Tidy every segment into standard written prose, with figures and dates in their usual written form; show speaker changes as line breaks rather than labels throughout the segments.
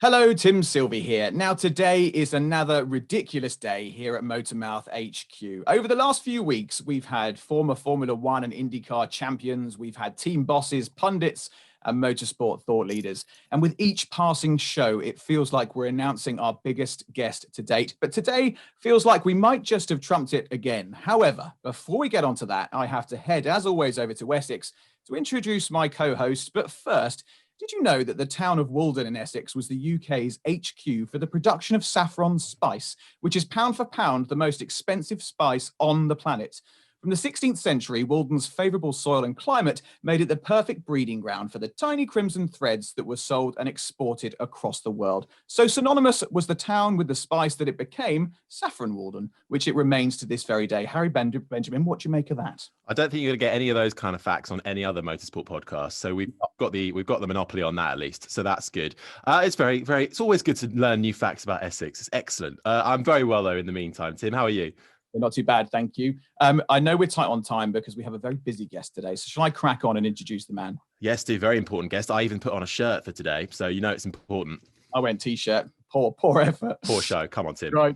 Hello, Tim Sylvie here. Now, today is another ridiculous day here at MotorMouth HQ. Over the last few weeks, we've had former Formula One and IndyCar champions, we've had team bosses, pundits, and motorsport thought leaders. And with each passing show, it feels like we're announcing our biggest guest to date. But today feels like we might just have trumped it again. However, before we get onto that, I have to head, as always, over to Essex to introduce my co-host. But first, did you know that the town of Walden in Essex was the UK's HQ for the production of saffron spice, which is pound for pound the most expensive spice on the planet? From the 16th century, Walden's favourable soil and climate made it the perfect breeding ground for the tiny crimson threads that were sold and exported across the world. So synonymous was the town with the spice that it became, Saffron Walden, which it remains to this very day. Harry Benjamin, what do you make of that?
I don't think you're going to get any of those kind of facts on any other motorsport podcast. So we've got the monopoly on that at least. So that's good. It's always good to learn new facts about Essex. It's excellent. I'm very well though in the meantime. Tim, how are you?
Not too bad, thank you. I know we're tight on time because we have a very busy guest today. So shall I crack on and introduce the man?
Yes, Steve, very important guest. I even put on a shirt for today, so you know it's important.
I went t-shirt. Poor effort.
Poor show. Come on, Tim.
Right.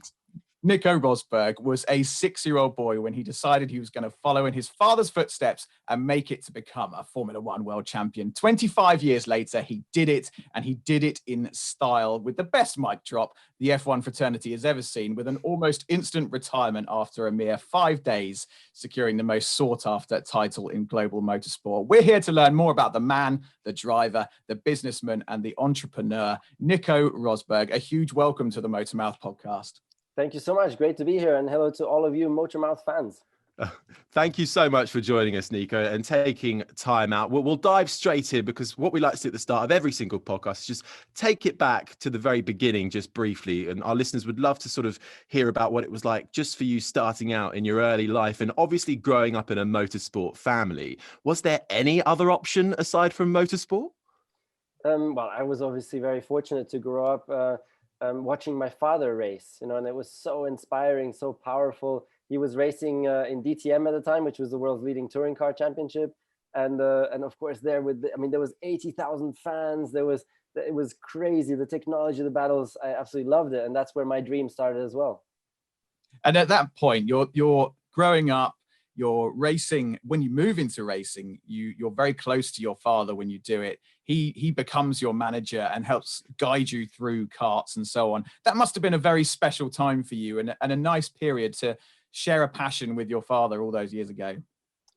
Nico Rosberg was a 6-year-old boy when he decided he was going to follow in his father's footsteps and make it to become a Formula One world champion. 25 years later, he did it, and he did it in style with the best mic drop the F1 fraternity has ever seen, with an almost instant retirement after a mere 5 days, securing the most sought-after title in global motorsport. We're here to learn more about the man, the driver, the businessman, and the entrepreneur, Nico Rosberg. A huge welcome to the MotorMouth podcast.
Thank you so much. Great to be here. And hello to all of you MotorMouth fans.
Thank you so much for joining us, Nico, and taking time out. We'll dive straight in because what we like to do at the start of every single podcast is just take it back to the very beginning, just briefly. And our listeners would love to sort of hear about what it was like just for you starting out in your early life and obviously growing up in a motorsport family. Was there any other option aside from motorsport?
Well, I was obviously very fortunate to grow up watching my father race, and it was so inspiring, so powerful. He was racing in DTM at the time, which was the world's leading touring car championship, and of course there was 80,000 fans. It was crazy. The technology, the battles, I absolutely loved it, and that's where my dream started as well.
And at that point, you're growing up. You're racing. When you move into racing, you're very close to your father when you do it. He becomes your manager and helps guide you through karts and so on. That must have been a very special time for you and a nice period to share a passion with your father all those years ago.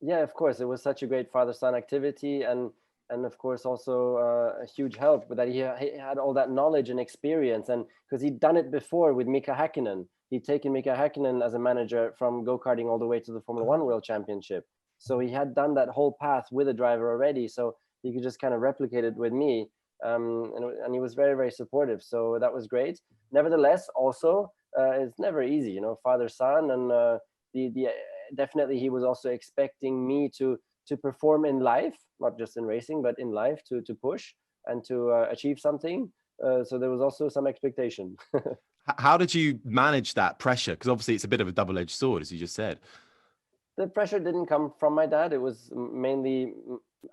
Yeah, of course. It was such a great father-son activity, and of course also a huge help with that he had all that knowledge and experience, and because he'd done it before with Mika Häkkinen. He'd taken Mika Häkkinen as a manager from go-karting all the way to the Formula One World Championship. So he had done that whole path with a driver already. So he could just kind of replicate it with me. And he was very, very supportive. So that was great. Nevertheless, also, it's never easy, father, son. And definitely he was also expecting me to perform in life, not just in racing, but in life, to push and to achieve something. So there was also some expectation.
How did you manage that pressure? Because obviously it's a bit of a double-edged sword, as you just said.
The pressure didn't come from my dad. It was mainly,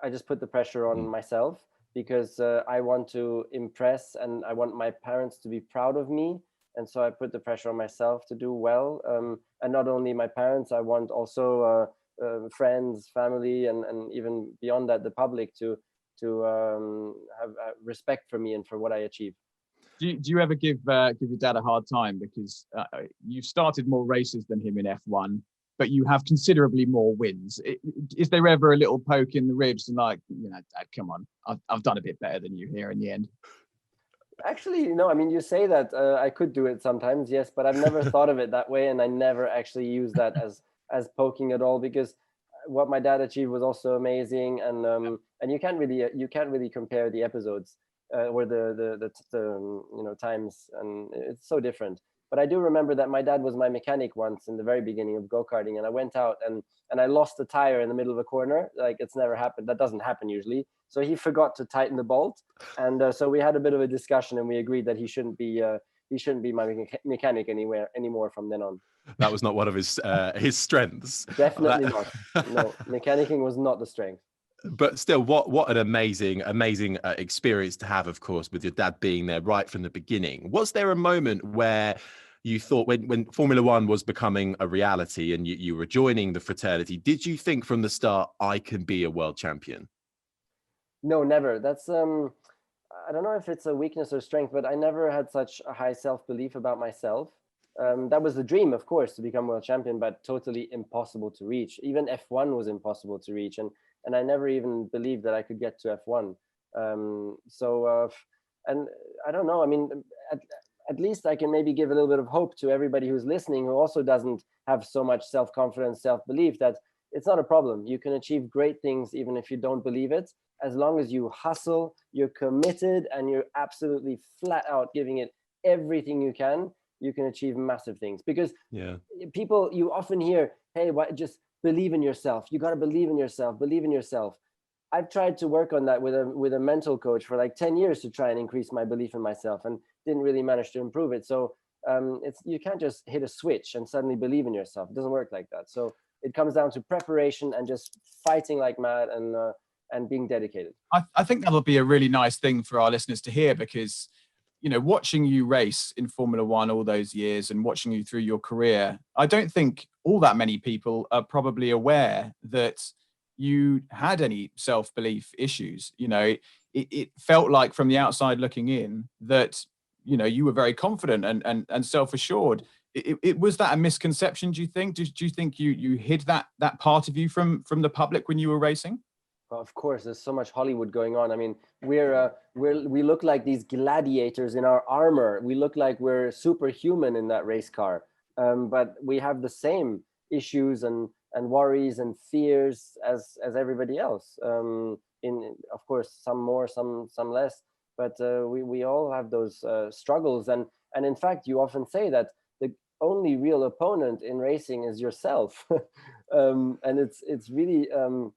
I just put the pressure on myself because I want to impress and I want my parents to be proud of me. And so I put the pressure on myself to do well. And not only my parents, I want also friends, family, and even beyond that, the public to have respect for me and for what I achieve.
Do you ever give your dad a hard time because you've started more races than him in F1, but you have considerably more wins? Is there ever a little poke in the ribs and like, Dad, come on, I've done a bit better than you here in the end?
Actually, no. I mean, you say that I could do it sometimes, yes, but I've never thought of it that way, and I never actually use that as poking at all, because what my dad achieved was also amazing, and you can't really compare the episodes. Or the times, and it's so different. But I do remember that my dad was my mechanic once in the very beginning of go-karting, and I went out and I lost a tire in the middle of a corner. Like, it's never happened. That doesn't happen usually. So he forgot to tighten the bolt, and so we had a bit of a discussion, and we agreed that he shouldn't be my mechanic anymore from then on.
That was not one of his strengths.
Definitely not. No, mechanicking was not the strength.
But still, what an amazing experience to have, of course, with your dad being there right from the beginning. Was there a moment where you thought, when Formula One was becoming a reality and you were joining the fraternity, did you think from the start, I can be a world champion?
No, never. That's I don't know if it's a weakness or strength, but I never had such a high self-belief about myself. That was the dream, of course, to become world champion, but totally impossible to reach. Even F1 was impossible to reach, and I never even believed that I could get to F1. And I don't know. I mean, at least I can maybe give a little bit of hope to everybody who's listening, who also doesn't have so much self-confidence, self-belief, that it's not a problem. You can achieve great things even if you don't believe it, as long as you hustle, you're committed, and you're absolutely flat out giving it everything you can achieve massive things. Because people, you often hear, hey, just believe in yourself. You got to believe in yourself, believe in yourself. I've tried to work on that with a mental coach for like 10 years to try and increase my belief in myself, and didn't really manage to improve it. So you can't just hit a switch and suddenly believe in yourself. It doesn't work like that. So it comes down to preparation and just fighting like mad and being dedicated.
I think that'll be a really nice thing for our listeners to hear, because, you know, watching you race in Formula One all those years and watching you through your career, I don't think all that many people are probably aware that you had any self-belief issues. You know, it felt like from the outside looking in that, you know, you were very confident and self-assured. It was that a misconception, do you think? Do you think you hid that part of you from the public when you were racing?
Well, of course, there's so much Hollywood going on. I mean, we look like these gladiators in our armor. We look like we're superhuman in that race car. But we have the same issues and worries and fears as everybody else. Of course, some more, some less. But we all have those struggles. And in fact, you often say that the only real opponent in racing is yourself. And it's really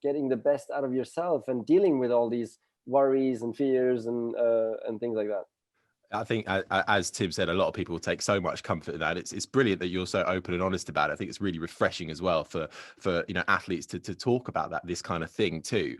getting the best out of yourself and dealing with all these worries and fears and things like that.
I think, as Tim said, a lot of people take so much comfort in that. It's brilliant that you're so open and honest about it. I think it's really refreshing as well for you know, athletes to talk about this kind of thing too.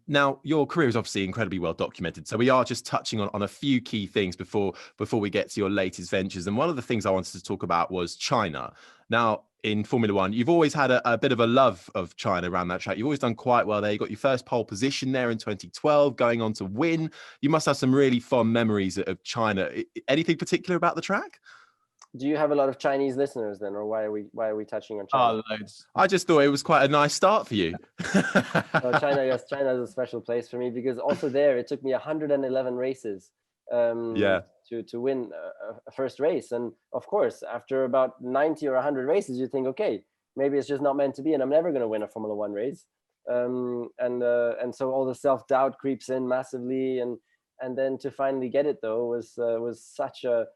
Now, your career is obviously incredibly well documented, so we are just touching on a few key things before we get to your latest ventures. And one of the things I wanted to talk about was China. Now, in Formula One, you've always had a bit of a love of China around that track. You've always done quite well there. You got your first pole position there in 2012, going on to win. You must have some really fond memories of China. Anything particular about the track?
Do you have a lot of Chinese listeners then, or why are we touching on China?
Oh, loads.
I just thought it was quite a nice start for you.
China, yes, China is a special place for me, because also there it took me 111 races to win a first race. And of course, after about 90 or 100 races, you think, okay, maybe it's just not meant to be, and I'm never going to win a Formula One race. And so all the self-doubt creeps in massively, and then to finally get it though was such a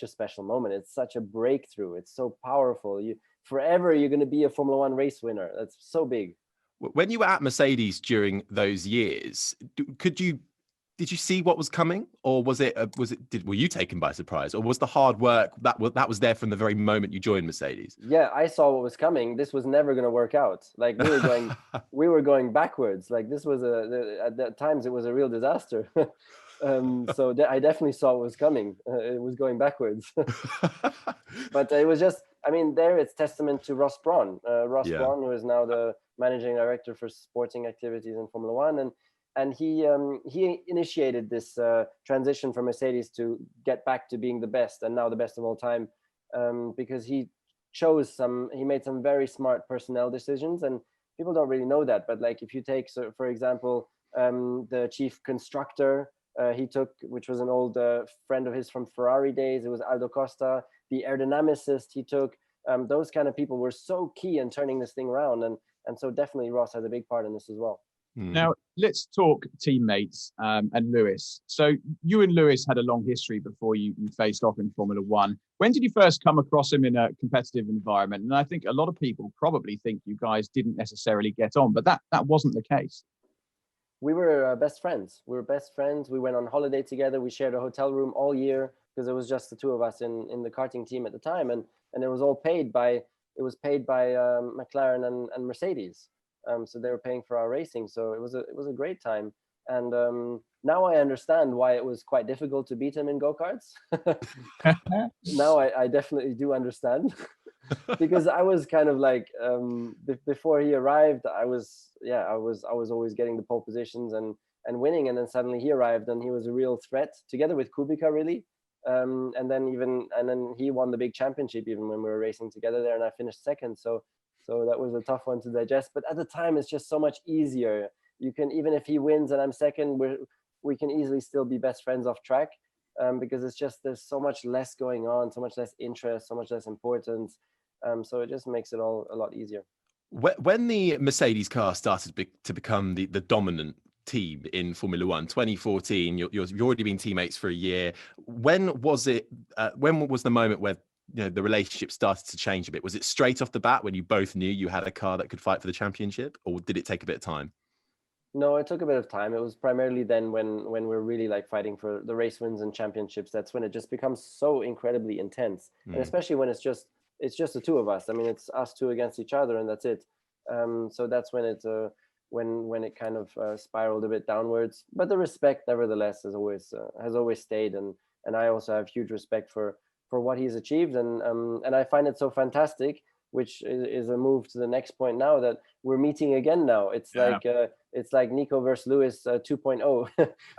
special moment. It's such a breakthrough. It's so powerful. You're going to be a Formula One race winner. That's so big.
When you were at Mercedes during those years, did you see what was coming, or were you taken by surprise, or was the hard work that was there from the very moment you joined Mercedes?
Yeah, I saw what was coming. This was never going to work out. Like we were going backwards. Like this was at times it was a real disaster. So I definitely saw what was coming. It was going backwards. But it was just, I mean, there it's testament to Ross Brawn. Brawn, who is now the managing director for sporting activities in Formula One, and he initiated this transition from Mercedes to get back to being the best, and now the best of all time, because he made some very smart personnel decisions, and people don't really know that. But like if you take, so for example, the chief constructor he took, which was an old friend of his from Ferrari days, it was Aldo Costa. The aerodynamicist he took, those kind of people were so key in turning this thing around, and so definitely Ross has a big part in this as well.
Now, let's talk teammates and Lewis. So you and Lewis had a long history before you faced off in Formula One. When did you first come across him in a competitive environment? And I think a lot of people probably think you guys didn't necessarily get on, but that wasn't the case.
We were best friends. We went on holiday together. We shared a hotel room all year because it was just the two of us in the karting team at the time. And it was all paid by McLaren and Mercedes. So they were paying for our racing. So it was a great time. And now I understand why it was quite difficult to beat him in go-karts. Now I definitely do understand. Because I was kind of like before he arrived, I was always getting the pole positions and winning, and then suddenly he arrived and he was a real threat together with Kubica, really. And then he won the big championship even when we were racing together there, and I finished second. So that was a tough one to digest. But at the time, it's just so much easier. You can, even if he wins and I'm second, we can easily still be best friends off track, because it's just there's so much less going on, so much less interest, so much less importance. So it just makes it all a lot easier.
When the Mercedes car started to become the dominant team in Formula One, 2014, you've already been teammates for a year. When was it? When was the moment where the relationship started to change a bit? Was it straight off the bat when you both knew you had a car that could fight for the championship, or did it take a bit of time?
No, it took a bit of time. It was primarily then when we're really like fighting for the race wins and championships. That's when it just becomes so incredibly intense, and especially when it's just the two of us. I mean, it's us two against each other, and that's it. So that's when it when it kind of spiraled a bit downwards. But the respect, nevertheless, has always stayed, and I also have huge respect for what he's achieved, and I find it so fantastic. Which is a move to the next point now, that we're meeting again now. It's like Nico versus Lewis 2.0.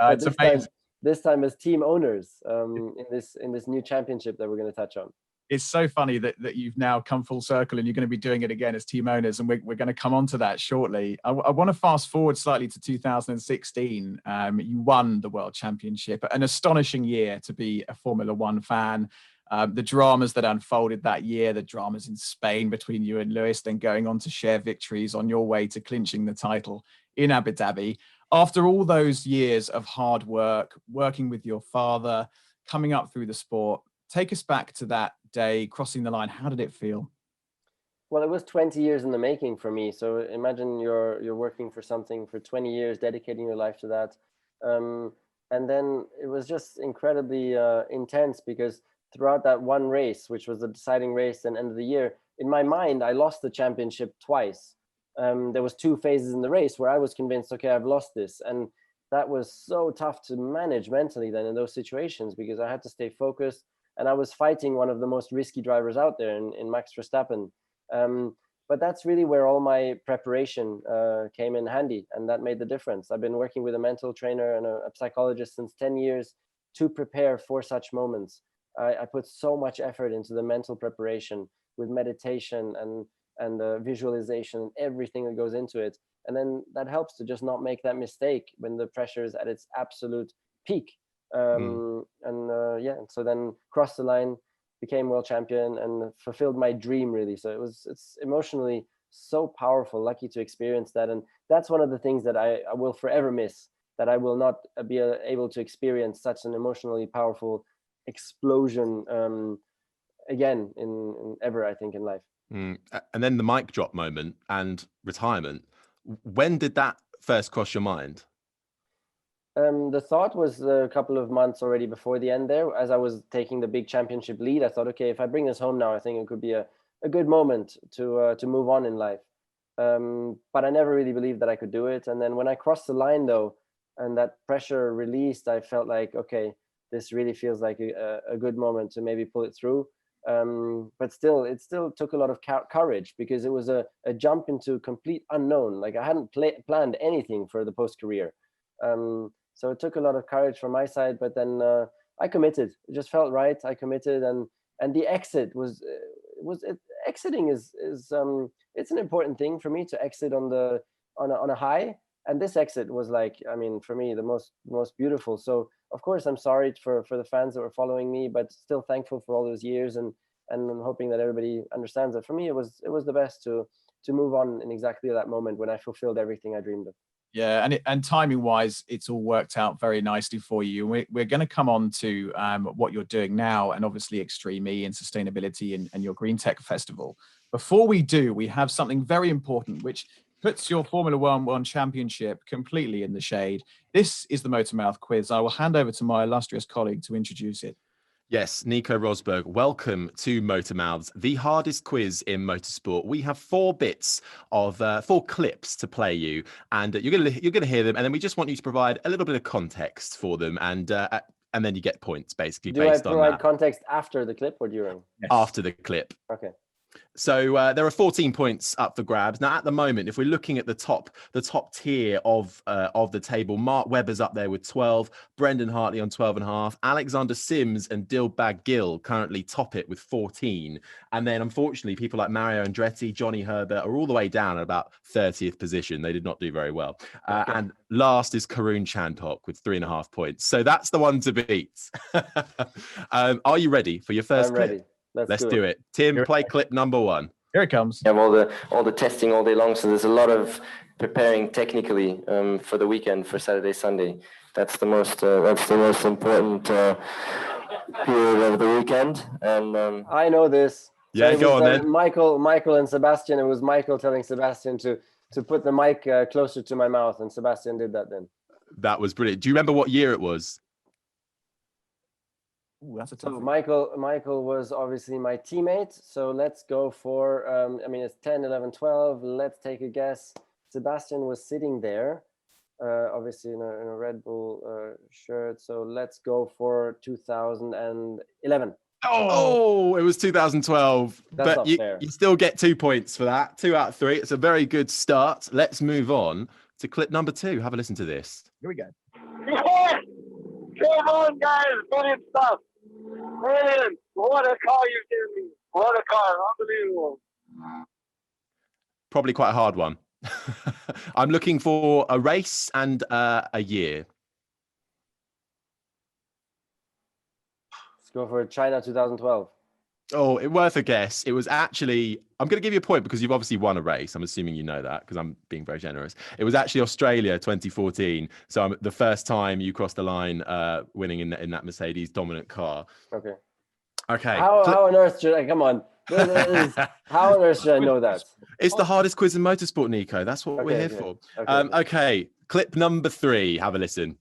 It's amazing.
This time as team owners in this new championship that we're going to touch on.
It's so funny that you've now come full circle and you're going to be doing it again as team owners, and we're going to come on to that shortly. I want to fast forward slightly to 2016. You won the World Championship, an astonishing year to be a Formula One fan. The dramas that unfolded that year, the dramas in Spain between you and Lewis, then going on to share victories on your way to clinching the title in Abu Dhabi. After all those years of hard work, working with your father, coming up through the sport, take us back to that day, crossing the line. How did it feel?
Well, it was 20 years in the making for me. So imagine you're working for something for 20 years, dedicating your life to that. And then it was just incredibly intense, because throughout that one race, which was the deciding race and end of the year, in my mind, I lost the championship twice. There was two phases in the race where I was convinced, okay, I've lost this. And that was so tough to manage mentally then in those situations, because I had to stay focused, and I was fighting one of the most risky drivers out there in Max Verstappen. But that's really where all my preparation came in handy, and that made the difference. I've been working with a mental trainer and a psychologist since 10 years to prepare for such moments. I put so much effort into the mental preparation with meditation and visualization and everything that goes into it. And then that helps to just not make that mistake when the pressure is at its absolute peak. So then crossed the line, became world champion, and fulfilled my dream, really. So it's emotionally so powerful, lucky to experience that. And that's one of the things that I will forever miss, that I will not be able to experience such an emotionally powerful explosion again in ever, I think, in life.
And then the mic drop moment and retirement. When did that first cross your mind?
The thought was a couple of months already before the end there. As I was taking the big championship lead, I thought, okay, if I bring this home now, I think it could be a good moment to move on in life. But I never really believed that I could do it. And then when I crossed the line, though, and that pressure released, I felt like, okay, this really feels like a good moment to maybe pull it through. But still, it still took a lot of courage, because it was a jump into complete unknown. Like I hadn't planned anything for the post-career. So it took a lot of courage from my side, but then I committed. It just felt right. I committed, and the exit was exiting is it's an important thing for me to exit on a high. And this exit was like, I mean, for me, the most beautiful. So of course, I'm sorry for the fans that were following me, but still thankful for all those years, and I'm hoping that everybody understands that for me, it was the best to move on in exactly that moment when I fulfilled everything I dreamed of.
Yeah, and timing wise, it's all worked out very nicely for you. We're going to come on to what you're doing now, and obviously Extreme E and sustainability and your Green Tech Festival. Before we do, we have something very important, which puts your Formula One championship completely in the shade. This is the MotorMouth Quiz. I will hand over to my illustrious colleague to introduce it.
Yes, Nico Rosberg, welcome to MotorMouths, the hardest quiz in motorsport. We have 4 bits of 4 clips to play you, and you're gonna hear them, and then we just want you to provide a little bit of context for them, and then you get points basically
Do I
based on
provide
that.
context after the clip or during?
Yes.
After the clip.
Okay.
So there are 14 points up for grabs. Now, at the moment, if we're looking at the top tier of the table, Mark Webber's up there with 12, Brendan Hartley on 12.5, Alexander Sims and Dilbag Gill currently top it with 14. And then, unfortunately, people like Mario Andretti, Johnny Herbert are all the way down at about 30th position. They did not do very well. And last is Karun Chandhok with 3.5 points. So that's the one to beat. Are you ready for your first clip?
I'm ready.
Let's do it. Tim, play clip number 1.
Here it comes.
You have all the testing all day long, so there's a lot of preparing technically for the weekend, for Saturday, Sunday. That's the most important period of the weekend. And
I know this.
Yeah,
so
go on then.
Michael and Sebastian. It was Michael telling Sebastian to put the mic closer to my mouth, and Sebastian did that then.
That was brilliant. Do you remember what year it was?
Ooh, that's a tough
So
one.
Michael was obviously my teammate. So let's go for, it's 10, 11, 12. Let's take a guess. Sebastian was sitting there, obviously in a Red Bull shirt. So let's go for 2011.
Oh, it was 2012.
That's
but
not fair.
you still get 2 points for that. 2 out of 3. It's a very good start. Let's move on to clip number 2. Have a listen to this.
Here we go.
Come on, guys. Brilliant stuff. Brilliant. What a car you gave me. What a car. Unbelievable.
Probably quite a hard one. I'm looking for a race and a year.
Let's go for China 2012.
Oh, it's worth a guess. It was actually, I'm going to give you a point because you've obviously won a race. I'm assuming you know that because I'm being very generous. It was actually Australia 2014. So the first time you crossed the line winning in that Mercedes dominant car.
Okay.
Okay.
How on earth should I, come on. How on earth should I know that?
It's the hardest quiz in motorsport, Nico. That's what we're here for. Okay. Clip number 3. Have a listen.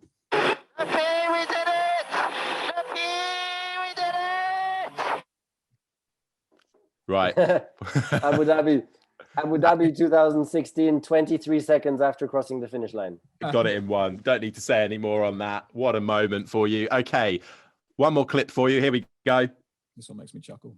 Right.
Abu Dhabi 2016, 23 seconds after crossing the finish line.
Got it in 1. Don't need to say any more on that. What a moment for you. Okay. One more clip for you. Here we go.
This one makes me chuckle.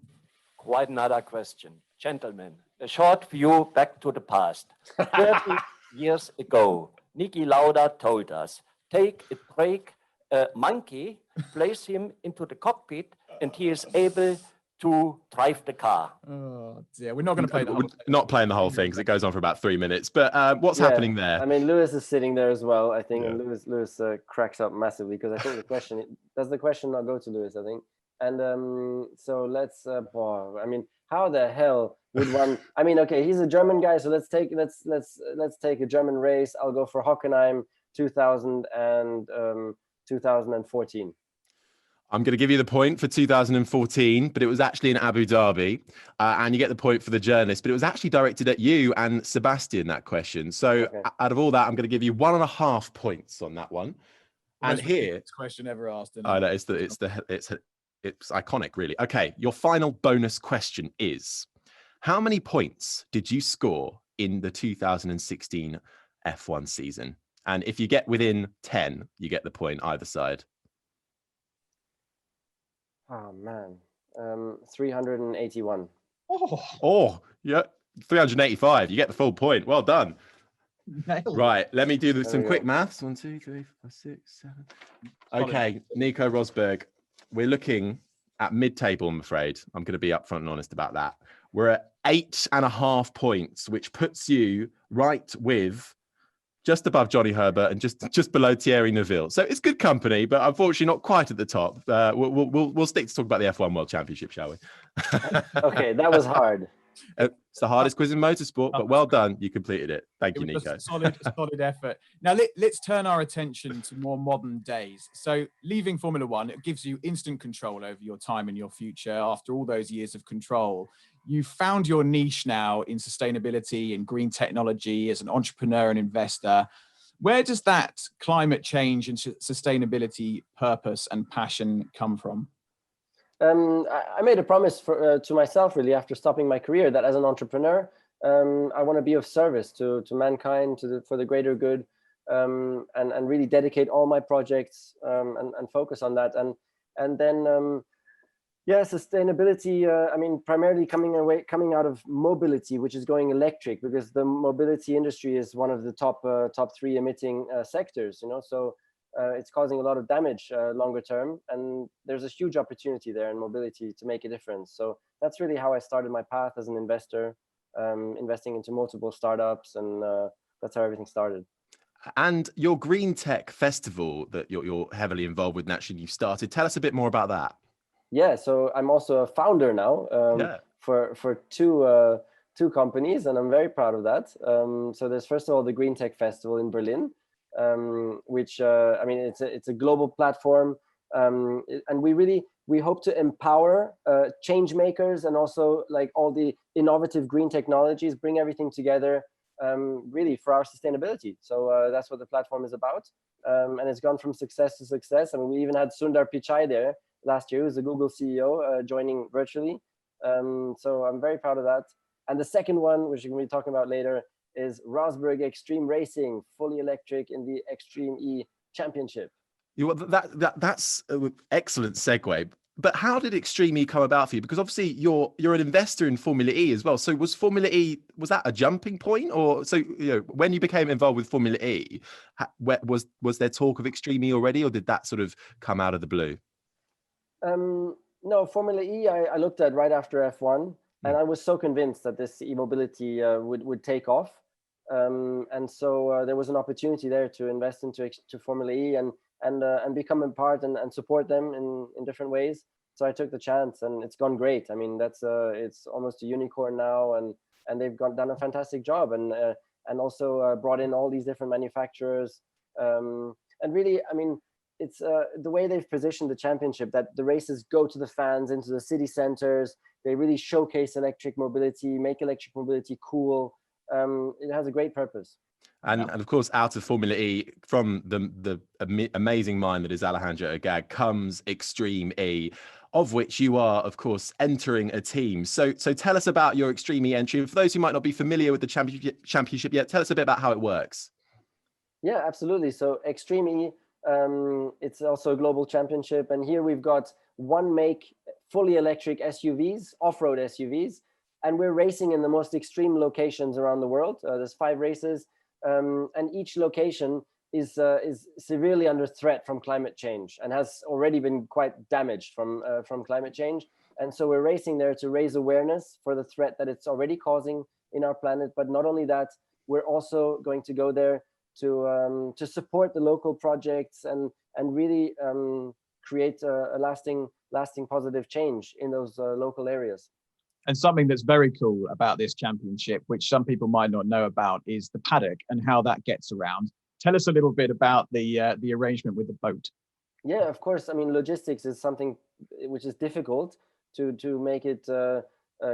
Quite another question. Gentlemen, a short view back to the past. 30 years ago, Niki Lauda told us, take a break, a monkey, place him into the cockpit, and he is able to drive the car.
Oh dear, we're not going to play the whole
We're not playing the whole thing because it goes on for about 3 minutes. But what's happening there?
I mean, Lewis is sitting there as well, I think,
Yeah.
and Lewis cracks up massively because I think the question does the question not go to Lewis, I think. And so let's I mean, how the hell would one I mean, okay, he's a German guy, so let's take a German race. I'll go for Hockenheim 2014.
I'm going to give you the point for 2014, but it was actually in Abu Dhabi. And you get the point for the journalist, but it was actually directed at you and Sebastian, that question. So out of all that, I'm going to give you 1.5 points on that one. And here,
question ever asked.
I know it's iconic, really. Okay, your final bonus question is: how many points did you score in the 2016 F1 season? And if you get within 10, you get the point either side.
Oh man, 381.
Oh, yeah, 385. You get the full point. Well done.
Nailed.
Right, let me do some
we
quick
go.
maths. 1, 2, 3, 4, 6, 7. Okay, Nico Rosberg, we're looking at mid-table, I'm afraid. I'm going to be upfront and honest about that. We're at 8.5 points, which puts you right with just above Johnny Herbert and just below Thierry Neuville. So it's good company, but unfortunately not quite at the top. We'll stick to talk about the F1 World Championship, shall we?
Okay, that was hard.
It's the hardest quiz in motorsport, but well done. You completed it. Thank you,
It was
Nico.
a solid effort. Now let's turn our attention to more modern days. So leaving Formula One, it gives you instant control over your time and your future. After all those years of control, you've found your niche now in sustainability and green technology as an entrepreneur and investor. Where does that climate change and sustainability purpose and passion come from?
I made a promise to myself, really, after stopping my career, that as an entrepreneur, I want to be of service to mankind, for the greater good, and really dedicate all my projects and focus on that. And then yeah, sustainability. I mean, primarily coming out of mobility, which is going electric, because the mobility industry is one of the top 3 emitting sectors. So it's causing a lot of damage longer term, and there's a huge opportunity there in mobility to make a difference. So that's really how I started my path as an investor, investing into multiple startups, and that's how everything started.
And your Green Tech Festival that you're heavily involved with, naturally, you've started. Tell us a bit more about that.
Yeah, so I'm also a founder now for two companies, and I'm very proud of that. So there's, first of all, the Green Tech Festival in Berlin, which I mean, it's a global platform, and we hope to empower change makers, and also like all the innovative green technologies, bring everything together, really for our sustainability. So that's what the platform is about, and it's gone from success to success. I mean, we even had Sundar Pichai there last year, who's the Google CEO, joining virtually. So I'm very proud of that. And the second one, which we're going to be talking about later, is Rosberg Extreme Racing, fully electric in the Extreme E Championship.
That's an excellent segue. But how did Extreme E come about for you? Because obviously you're an investor in Formula E as well. So was Formula E, was that a jumping point? Or so, when you became involved with Formula E, was there talk of Extreme E already, or did that sort of come out of the blue?
No, Formula E, I looked at right after F1, and I was so convinced that this e-mobility would take off. And so there was an opportunity there to invest into Formula E and become a part and support them in different ways. So I took the chance, and it's gone great. I mean, it's almost a unicorn now, and they've done a fantastic job, and also brought in all these different manufacturers. And really, I mean, it's the way they've positioned the championship, that the races go to the fans, into the city centers. They really showcase electric mobility, make electric mobility cool. It has a great purpose.
And of course, out of Formula E, from the amazing mind that is Alejandro Agag, comes Extreme E, of which you are, of course, entering a team. So tell us about your Extreme E entry. And for those who might not be familiar with the championship yet, tell us a bit about how it works.
Yeah, absolutely. So Extreme E, it's also a global championship, and here we've got one make fully electric SUVs, off-road SUVs, and we're racing in the most extreme locations around the world. There's 5 races, and each location is severely under threat from climate change, and has already been quite damaged from climate change. And so we're racing there to raise awareness for the threat that it's already causing in our planet. But not only that, we're also going to go there to support the local projects and really create a lasting positive change in those local areas.
And something that's very cool about this championship, which some people might not know about, is the paddock and how that gets around. Tell us a little bit about the arrangement with the boat.
Yeah, of course. I mean, logistics is something which is difficult to make it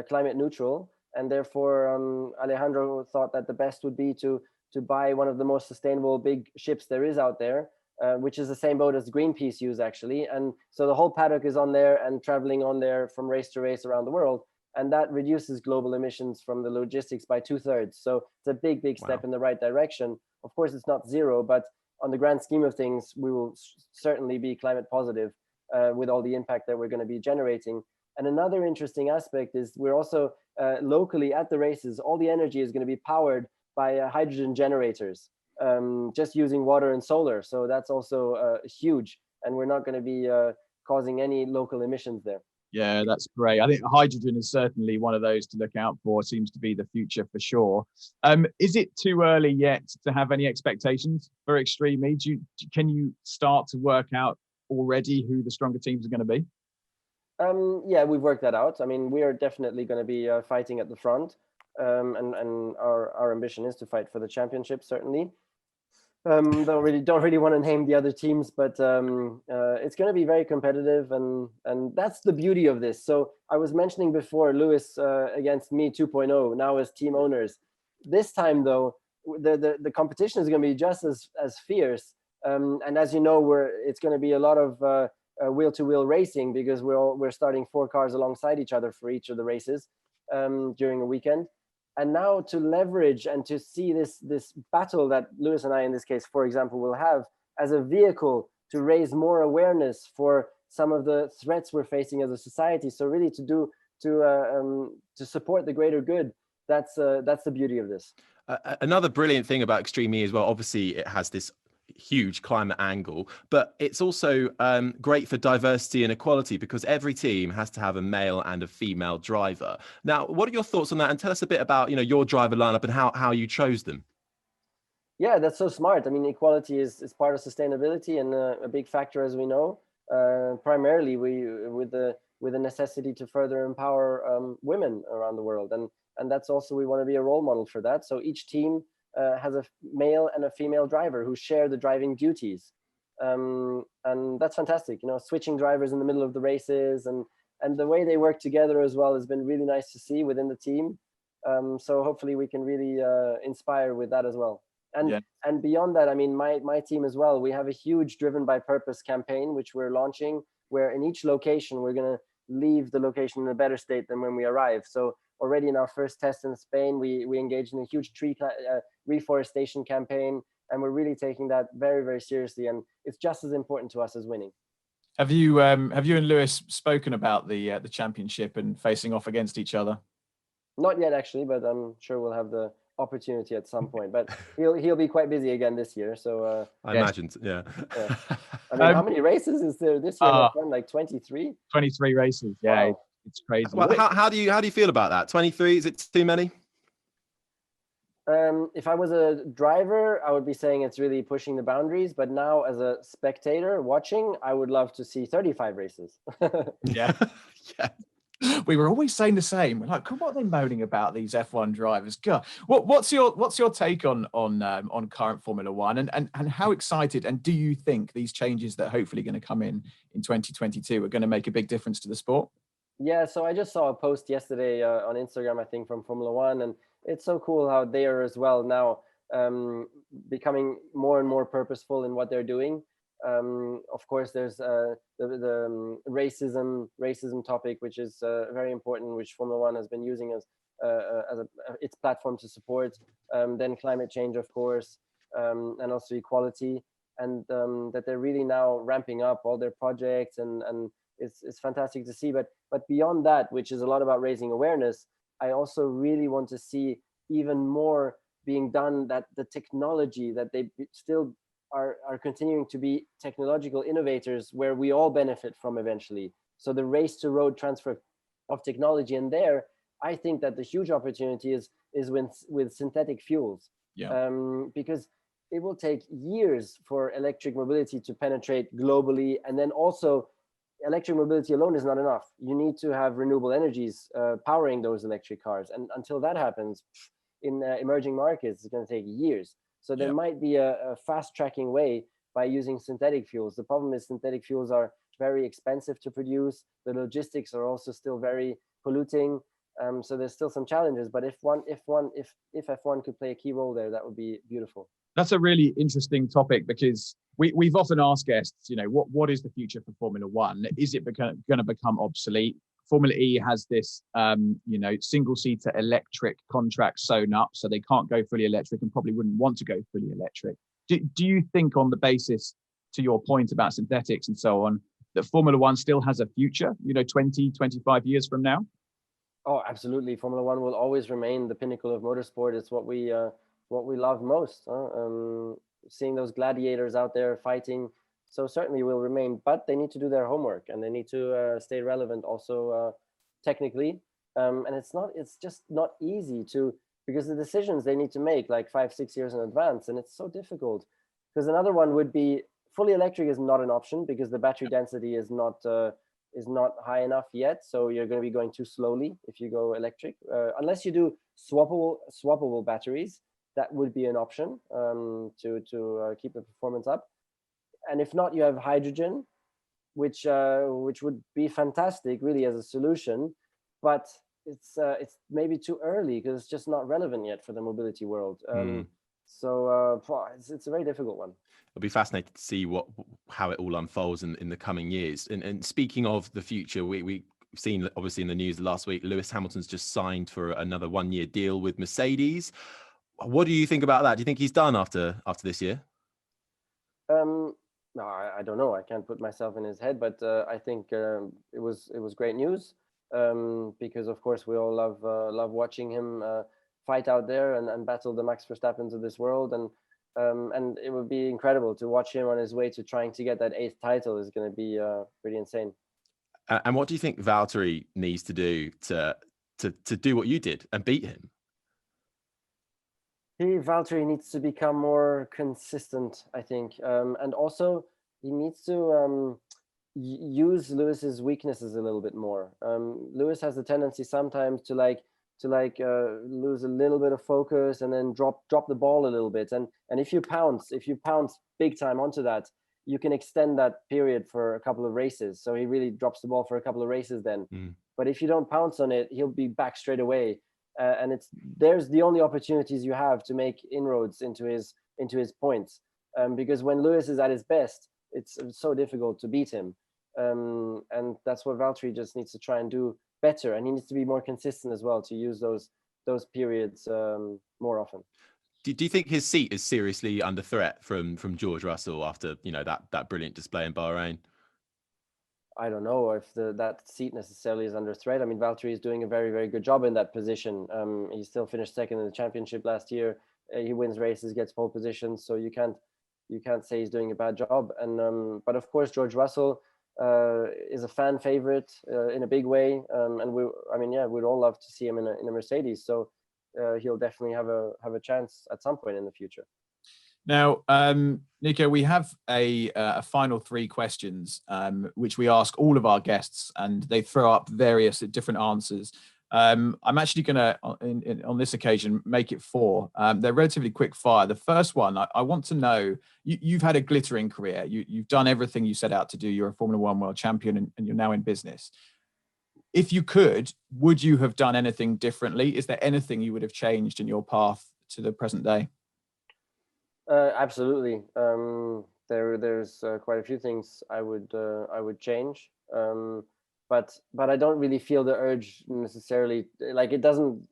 climate neutral, and therefore Alejandro thought that the best would be to buy one of the most sustainable big ships there is out there, which is the same boat as Greenpeace use, actually. And so the whole paddock is on there and traveling on there from race to race around the world. And that reduces global emissions from the logistics by 2/3. So it's a big step in the right direction. Of course, it's not zero, but on the grand scheme of things, we will certainly be climate positive with all the impact that we're going to be generating. And another interesting aspect is we're also locally at the races, all the energy is going to be powered by hydrogen generators, just using water and solar. So that's also huge, and we're not going to be causing any local emissions there.
Yeah, that's great. I think hydrogen is certainly one of those to look out for. Seems to be the future for sure. Is it too early yet to have any expectations for Extreme E? Can you start to work out already who the stronger teams are going to be?
Yeah, we've worked that out. I mean, we are definitely going to be fighting at the front. And our ambition is to fight for the championship, certainly. Don't really want to name the other teams, but it's going to be very competitive, and that's the beauty of this. So I was mentioning before, Lewis against me 2.0 now as team owners. This time though, the competition is going to be just as fierce, and as you know, it's going to be a lot of wheel-to-wheel racing, because we're starting 4 cars alongside each other for each of the races during a weekend. And now to leverage and to see this battle that Lewis and I, in this case, for example, will have as a vehicle to raise more awareness for some of the threats we're facing as a society. So really to support the greater good. That's the beauty of this.
Another brilliant thing about Extreme E as well, obviously it has this huge climate angle, but it's also great for diversity and equality, because every team has to have a male and a female driver. Now, what are your thoughts on that? And tell us a bit about, your driver lineup and how you chose them.
Yeah, that's so smart. I mean, equality is part of sustainability, and a big factor, as we know. Primarily, with the necessity to further empower women around the world, and that's also, we want to be a role model for that. So each team has a male and a female driver who share the driving duties, and that's fantastic. Switching drivers in the middle of the races, and the way they work together as well has been really nice to see within the team. So hopefully we can really inspire with that as well. And beyond that, I mean, my team as well, we have a huge Driven by Purpose campaign, which we're launching, where in each location, we're going to leave the location in a better state than when we arrive. So already in our first test in Spain, we engaged in a huge tree reforestation campaign, and we're really taking that very, very seriously. And it's just as important to us as winning.
Have you and Lewis spoken about the championship and facing off against each other?
Not yet, actually, but I'm sure we'll have the opportunity at some point. But he'll be quite busy again this year. So
I imagine, yeah.
I mean, how many races is there this year? Like 23?
23 races. Yeah, wow. It's crazy.
Well, how do you feel about that? 23? Is it too many?
If I was a driver, I would be saying it's really pushing the boundaries. But now, as a spectator watching, I would love to see 35 races.
Yeah. Yeah. We were always saying the same. We're like, what are they moaning about, these F1 drivers? God, what's your take on current Formula One, and how excited, and do you think these changes that hopefully going to come in 2022 are going to make a big difference to the sport?
Yeah, so I just saw a post yesterday on Instagram, I think, from Formula One, and it's so cool how they are as well now becoming more and more purposeful in what they're doing. Of course, there's the racism topic, which is very important, which Formula One has been using as its platform to support. Then climate change, of course, and also equality, and that they're really now ramping up all their projects, and it's fantastic to see. But beyond that, which is a lot about raising awareness, I also really want to see even more being done, that the technology that they still are continuing to be technological innovators, where we all benefit from eventually. So the race to road transfer of technology, and there, I think that the huge opportunity is with synthetic fuels.
Yeah.
Because it will take years for electric mobility to penetrate globally, and then also electric mobility alone is not enough. You need to have renewable energies powering those electric cars, and until that happens in emerging markets, it's going to take years. So there might be a fast-tracking way by using synthetic fuels. The problem is synthetic fuels are very expensive to produce. The logistics are also still very polluting. So there's still some challenges. But if F1 could play a key role there, that would be beautiful.
That's a really interesting topic, because we've often asked guests, what is the future for Formula One? Is it going to become obsolete? Formula E has this, single-seater electric contract sewn up, so they can't go fully electric, and probably wouldn't want to go fully electric. Do you think, on the basis, to your point about synthetics and so on, that Formula One still has a future, 20, 25 years from now?
Oh, absolutely. Formula One will always remain the pinnacle of motorsport. It's what we love most. Seeing those gladiators out there fighting. So certainly will remain, but they need to do their homework, and they need to stay relevant also technically. And it's just not easy because the decisions they need to make like 5-6 years in advance, and it's so difficult. Because another one would be fully electric is not an option, because the battery density is not high enough yet. So you're going to be going too slowly if you go electric, unless you do swappable batteries. That would be an option to keep the performance up. And if not, you have hydrogen, which would be fantastic, really, as a solution. But it's maybe too early, because it's just not relevant yet for the mobility world. So it's a very difficult one.
It'll be fascinating to see how it all unfolds in the coming years. And speaking of the future, we've seen obviously in the news last week, Lewis Hamilton's just signed for another 1-year deal with Mercedes. What do you think about that? Do you think he's done after this year?
No, I don't know. I can't put myself in his head, but I think it was great news, because of course we all love watching him fight out there and battle the Max Verstappens of this world, and it would be incredible to watch him on his way to trying to get that 8th title. Is going to be pretty insane.
And what do you think Valtteri needs to do to do what you did and beat him?
Valtteri needs to become more consistent, I think, and also he needs to use Lewis's weaknesses a little bit more. Lewis has the tendency sometimes to lose a little bit of focus and then drop the ball a little bit. And if you pounce big time onto that, you can extend that period for a couple of races. So he really drops the ball for a couple of races then. But if you don't pounce on it, he'll be back straight away. And there's the only opportunities you have to make inroads into his points, because when Lewis is at his best, it's so difficult to beat him, and that's what Valtteri just needs to try and do better, and he needs to be more consistent as well to use those periods more often.
Do you think his seat is seriously under threat from George Russell after that brilliant display in Bahrain?
I don't know if that seat necessarily is under threat. I mean, Valtteri is doing a very, very good job in that position. He still finished second in the championship last year. He wins races, gets pole positions, so you can't say he's doing a bad job. And but of course, George Russell is a fan favorite in a big way. And we'd all love to see him in a Mercedes. So he'll definitely have a chance at some point in the future.
Now, Nico, we have a final 3 questions, which we ask all of our guests, and they throw up various different answers. I'm actually going to, on this occasion, make it 4. They're relatively quick fire. The first one, I want to know, you've had a glittering career. You've done everything you set out to do. You're a Formula One world champion, and you're now in business. If you could, would you have done anything differently? Is there anything you would have changed in your path to the present day?
Absolutely. There's quite a few things I would change, but I don't really feel the urge necessarily. Like, it doesn't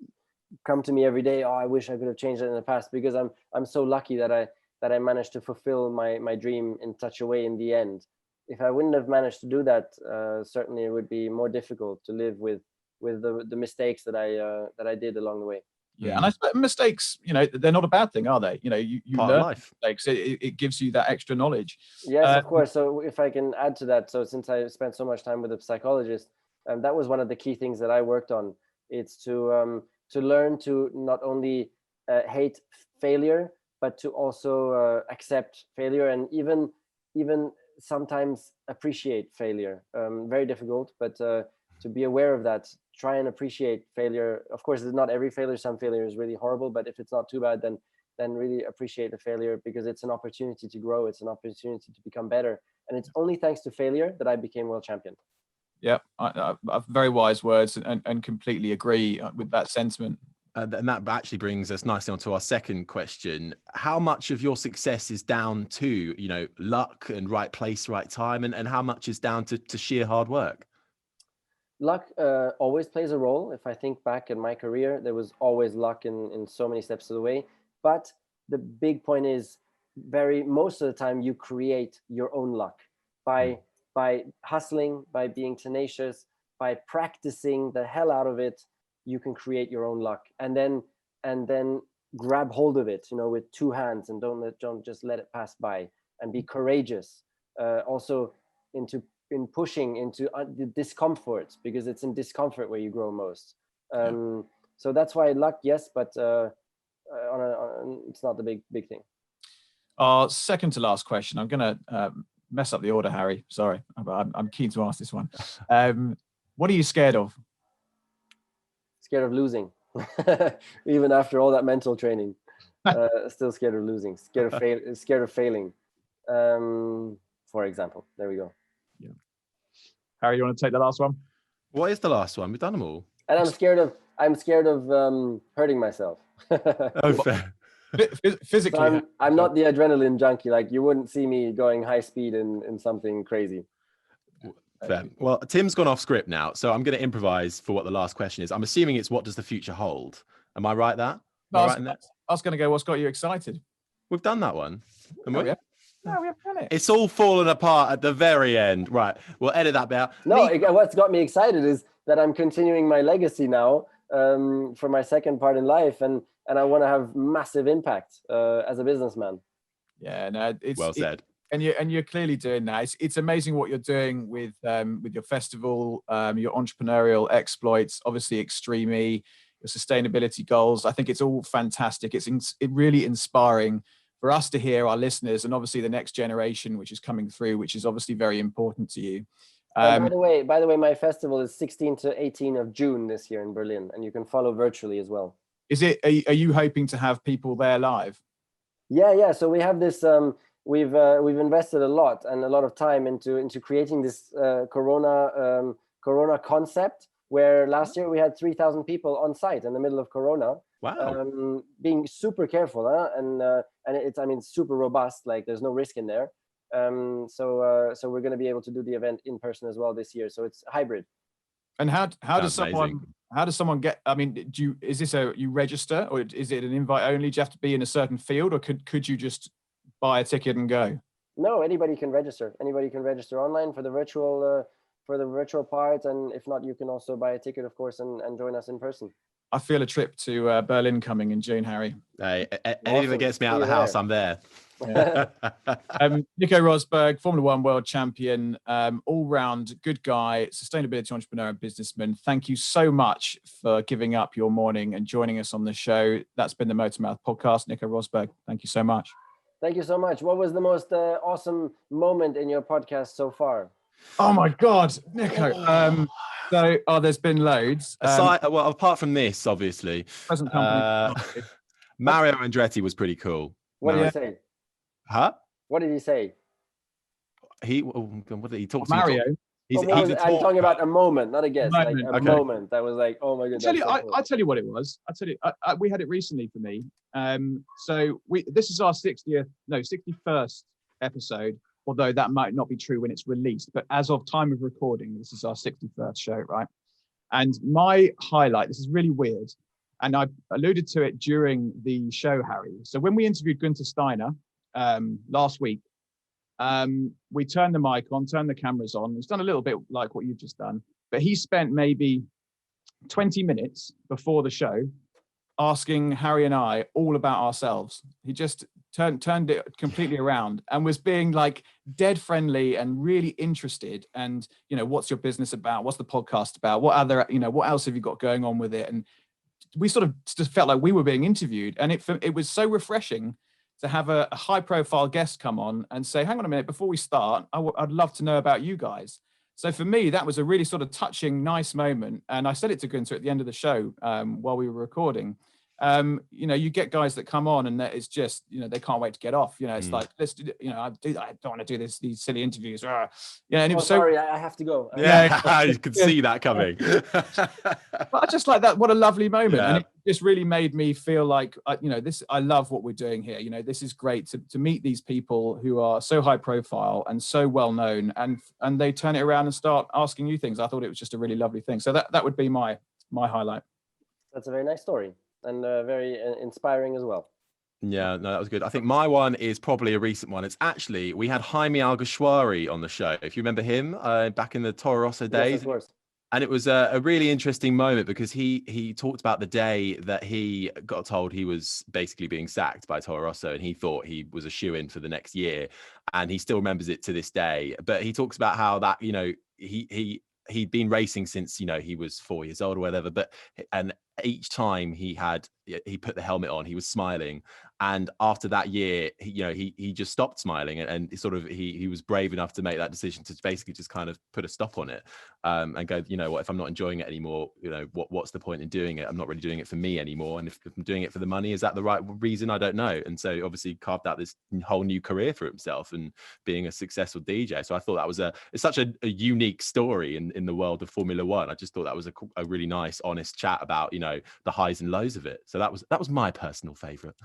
come to me every day, oh, I wish I could have changed it in the past, because I'm so lucky that I managed to fulfill my dream in such a way in the end. If I wouldn't have managed to do that, certainly it would be more difficult to live with the mistakes that I did along the way.
Yeah, and I suppose mistakes, they're not a bad thing, are they? You
Part
learn
of life.
mistakes. It gives you that extra knowledge.
Yes, of course. So if I can add to that, so since I spent so much time with a psychologist, that was one of the key things that I worked on. It's to learn to not only hate failure, but to also accept failure, and even sometimes appreciate failure. Very difficult, but to be aware of that, try and appreciate failure. Of course, not every failure. Some failure is really horrible, but if it's not too bad, then really appreciate the failure, because it's an opportunity to grow. It's an opportunity to become better. And it's only thanks to failure that I became world champion.
Yeah, very wise words, and completely agree with that sentiment.
And that actually brings us nicely onto our second question. How much of your success is down to, luck and right place, right time, and how much is down to sheer hard work?
Luck always plays a role. If I think back in my career, there was always luck in so many steps of the way. But the big point is, most of the time you create your own luck by hustling, by being tenacious, by practicing the hell out of it. You can create your own luck, and then grab hold of it, with 2 hands, and don't just let it pass by, and be courageous. Also in pushing into the discomfort, because it's in discomfort where you grow most. So that's why luck, yes, but it's not the big thing.
Our second to last question. I'm going to mess up the order, Harry. Sorry, but I'm keen to ask this one. What are you scared of?
Scared of losing. Even after all that mental training, still scared of losing. Scared of failing. For example, there we go.
Yeah. Harry, you want to take the last one?
What is the last one? We've done them all.
And I'm scared of hurting myself.
Oh, fair.
Physically.
So I'm not the adrenaline junkie. Like, you wouldn't see me going high speed in something crazy.
Fair. Well, Tim's gone off script now, so I'm going to improvise for what the last question is. I'm assuming it's what does the future hold? Am I right there?
I was going to go, what's got you excited?
We've done that one.
No, we haven't done it.
It's all fallen apart at the very end. Right. We'll edit that bit out.
No, what's got me excited is that I'm continuing my legacy now for my second part in life, and I want to have massive impact as a businessman.
Yeah, no, it's
well said.
And you're clearly doing that. It's amazing what you're doing with your festival, your entrepreneurial exploits, obviously Extreme E, your sustainability goals. I think it's all fantastic. It's really inspiring for us to hear, our listeners, and obviously the next generation, which is coming through, which is obviously very important to you.
By the way, my festival is 16 to 18 of June this year in Berlin, and you can follow virtually as well.
Are you hoping to have people there live?
Yeah. So we have this. We've invested a lot of time into creating this Corona concept, where last year we had 3,000 people on site in the middle of Corona.
Wow.
Being super careful, and it's super robust. Like, there's no risk in there. So we're going to be able to do the event in person as well this year. So it's hybrid.
And how does someone get? I mean, is this you register, or is it an invite only? Do you have to be in a certain field, or could you just buy a ticket and go?
No, anybody can register. Anybody can register online for the virtual part, and if not, you can also buy a ticket, of course, and join us in person.
I feel a trip to Berlin coming in June, Harry.
Hey, anything that gets me out of the house, I'm there.
Yeah. Nico Rosberg, Formula One world champion, all-round good guy, sustainability entrepreneur and businessman. Thank you so much for giving up your morning and joining us on the show. That's been the MotorMouth podcast. Nico Rosberg, thank you so much.
Thank you so much. What was the most awesome moment in your podcast so far?
Oh my God, Nico. There's been loads.
Apart from this, obviously,
present company.
Mario Andretti was pretty cool.
What did he say?
Huh?
What did he say?
What did he talk to?
Mario.
I'm talking about a moment, not a guess. Like a moment that was like, oh my goodness.
I'll tell you what it was. We had it recently for me. This is our 61st episode, although that might not be true when it's released. But as of time of recording, this is our 61st show, right? And my highlight, this is really weird, and I alluded to it during the show, Harry. So when we interviewed Gunther Steiner last week, we turned the mic on, turned the cameras on. It's done a little bit like what you've just done, but he spent maybe 20 minutes before the show asking Harry and I all about ourselves. He just turned it completely around and was being like dead friendly and really interested. And, what's your business about? What's the podcast about? What else have you got going on with it? And we sort of just felt like we were being interviewed, and it was so refreshing to have a high profile guest come on and say, hang on a minute, before we start, I'd love to know about you guys. So for me, that was a really sort of touching, nice moment. And I said it to Gunther at the end of the show while we were recording. You get guys that come on and that it's just, they can't wait to get off. It's like, let's do, I don't want to do these silly interviews. And it was
sorry, I have to go.
Yeah, I could see that coming.
But I just like that. What a lovely moment. Yeah. And it just really made me feel like, I love what we're doing here. This is great to meet these people who are so high profile and so well known, and they turn it around and start asking you things. I thought it was just a really lovely thing. So that would be my highlight.
That's a very nice story. And very inspiring as well.
Yeah, no, that was good. I think my one is probably a recent one. It's actually, we had Jaime Alguersuari on the show. If you remember him back in the Toro Rosso days.
Yes, of course.
And it was a really interesting moment because he talked about the day that he got told he was basically being sacked by Toro Rosso, and he thought he was a shoo-in for the next year. And he still remembers it to this day. But he talks about how that, he'd been racing since, he was 4 years old or whatever. And each time he put the helmet on, he was smiling. And after that year, he just stopped smiling, and sort of he was brave enough to make that decision to basically just kind of put a stop on it, and go, what, if I'm not enjoying it anymore, what's the point in doing it? I'm not really doing it for me anymore. And if I'm doing it for the money, is that the right reason? I don't know. And so obviously carved out this whole new career for himself and being a successful DJ. So I thought that was it's such a unique story in the world of Formula One. I just thought that was a really nice, honest chat about, the highs and lows of it. So that was my personal favorite.